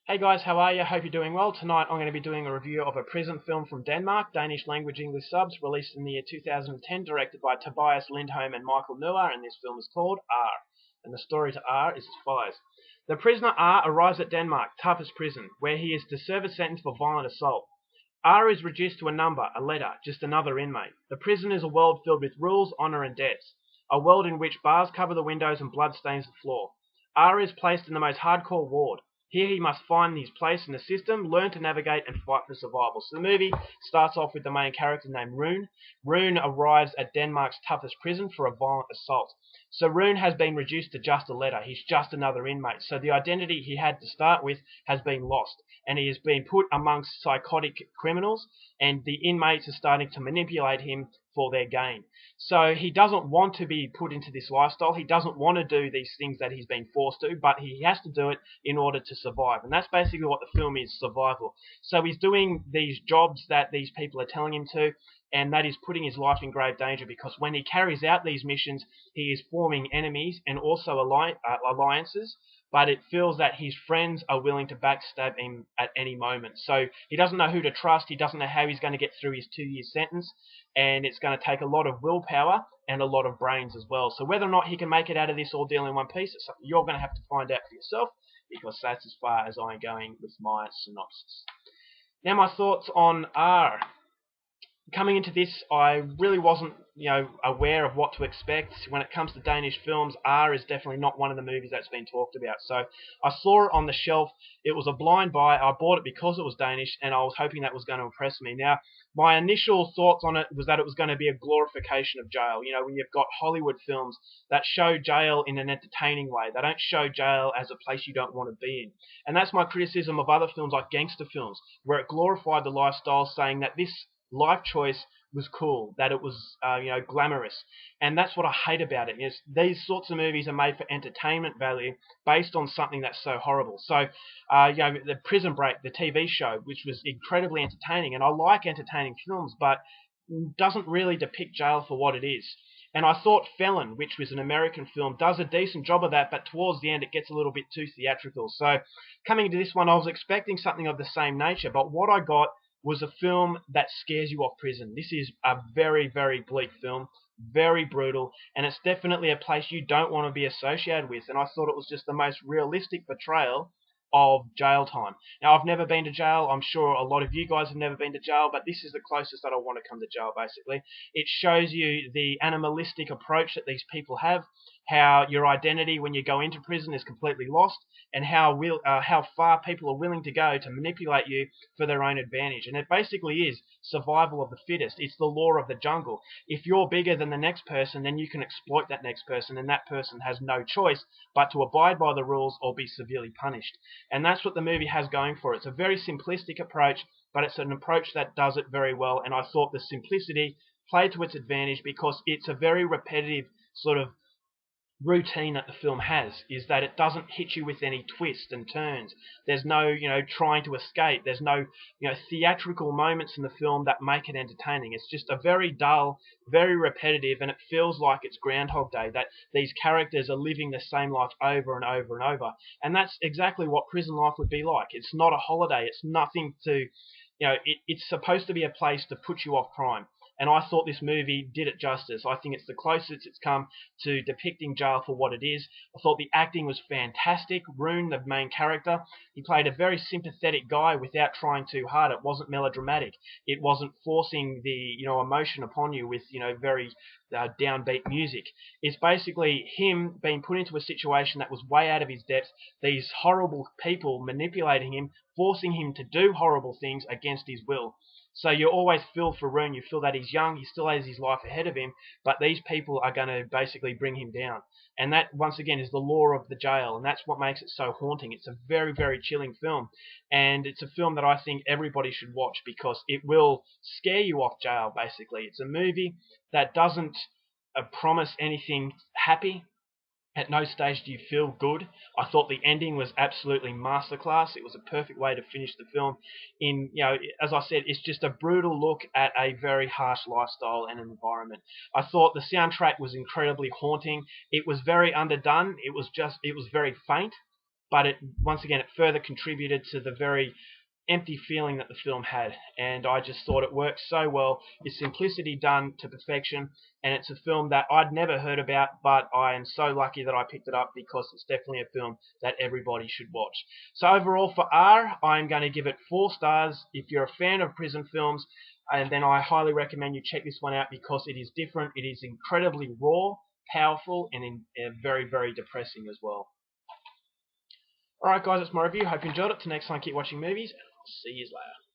Hey guys, how are you? Hope you're doing well. Tonight I'm going to be doing a review of a prison film from Denmark, Danish language English subs, released in the year 2010, directed by Tobias Lindholm and Michael Neuer, and this film is called R. And the story to R is as follows. The prisoner R arrives at Denmark, toughest prison, where he is to serve a sentence for violent assault. R is reduced to a number, a letter, just another inmate. The prison is a world filled with rules, honour and debts. A world in which bars cover the windows and blood stains the floor. R is placed in the most hardcore ward. Here he must find his place in the system, learn to navigate and fight for survival. So the movie starts off with the main character named Rune. Rune arrives at Denmark's toughest prison for a violent assault. So Rune has been reduced to just a letter. He's just another inmate. So the identity he had to start with has been lost. And he has been put amongst psychotic criminals, and the inmates are starting to manipulate him for their gain. So he doesn't want to be put into this lifestyle. He doesn't want to do these things that he's been forced to, but he has to do it in order to survive. And that's basically what the film is, survival. So he's doing these jobs that these people are telling him to, and that is putting his life in grave danger, because when he carries out these missions, he is forming enemies and also alliances, but it feels that his friends are willing to backstab him at any moment. So he doesn't know who to trust, he doesn't know how he's going to get through his 2-year sentence, and it's going to take a lot of willpower and a lot of brains as well. So whether or not he can make it out of this ordeal in one piece, it's something you're going to have to find out for yourself, because that's as far as I'm going with my synopsis. Now my thoughts on R. Coming into this, I really wasn't, aware of what to expect. When it comes to Danish films, R is definitely not one of the movies that's been talked about. So I saw it on the shelf. It was a blind buy. I bought it because it was Danish, and I was hoping that was going to impress me. Now, my initial thoughts on it was that it was going to be a glorification of jail. When you've got Hollywood films that show jail in an entertaining way. They don't show jail as a place you don't want to be in. And that's my criticism of other films like gangster films, where it glorified the lifestyle, saying that this life choice was cool, that it was glamorous, and that's what I hate about it. Is these sorts of movies are made for entertainment value based on something that's so horrible. So the Prison Break, the TV show, which was incredibly entertaining, and I like entertaining films, but doesn't really depict jail for what it is. And I thought Felon, which was an American film, does a decent job of that, but towards the end it gets a little bit too theatrical. So coming into this one, I was expecting something of the same nature, but what I got was a film that scares you off prison. This is a very, very bleak film, very brutal, and it's definitely a place you don't want to be associated with. And I thought it was just the most realistic portrayal of jail time. Now, I've never been to jail. I'm sure a lot of you guys have never been to jail, but this is the closest that I want to come to jail, basically. It shows you the animalistic approach that these people have, how your identity when you go into prison is completely lost, and how far people are willing to go to manipulate you for their own advantage. And it basically is survival of the fittest. It's the law of the jungle. If you're bigger than the next person, then you can exploit that next person, and that person has no choice but to abide by the rules or be severely punished. And that's what the movie has going for it. It's a very simplistic approach, but it's an approach that does it very well, and I thought the simplicity played to its advantage, because it's a very repetitive sort of routine that the film has, is that it doesn't hit you with any twists and turns. There's no, trying to escape. There's no, theatrical moments in the film that make it entertaining. It's just a very dull, very repetitive, and it feels like it's Groundhog Day, that these characters are living the same life over and over and over. And that's exactly what prison life would be like. It's not a holiday. It's nothing to, it's supposed to be a place to put you off crime. And I thought this movie did it justice. I think it's the closest it's come to depicting jail for what it is. I thought the acting was fantastic. Rune, the main character, he played a very sympathetic guy without trying too hard. It wasn't melodramatic. It wasn't forcing the emotion upon you with very downbeat music. It's basically him being put into a situation that was way out of his depth. These horrible people manipulating him, forcing him to do horrible things against his will. So you always feel for Rune. You feel that he's young, he still has his life ahead of him, but these people are going to basically bring him down. And that, once again, is the law of the jail, and that's what makes it so haunting. It's a very, very chilling film, and it's a film that I think everybody should watch, because it will scare you off jail, basically. It's a movie that doesn't promise anything happy. At no stage do you feel good. I thought the ending was absolutely masterclass. It was a perfect way to finish the film. As I said, it's just a brutal look at a very harsh lifestyle and environment. I thought the soundtrack was incredibly haunting. It was very underdone. It was very faint. but once again, it further contributed to the very empty feeling that the film had, and I just thought it worked so well. Its simplicity done to perfection, and it's a film that I'd never heard about, but I am so lucky that I picked it up because it's definitely a film that everybody should watch. So overall for R, I'm going to give it 4 stars. If you're a fan of prison films, and then I highly recommend you check this one out because it is different, it is incredibly raw, powerful, and very, very depressing as well. Alright guys, that's my review. Hope you enjoyed it. Till next time, keep watching movies, and I'll see you later.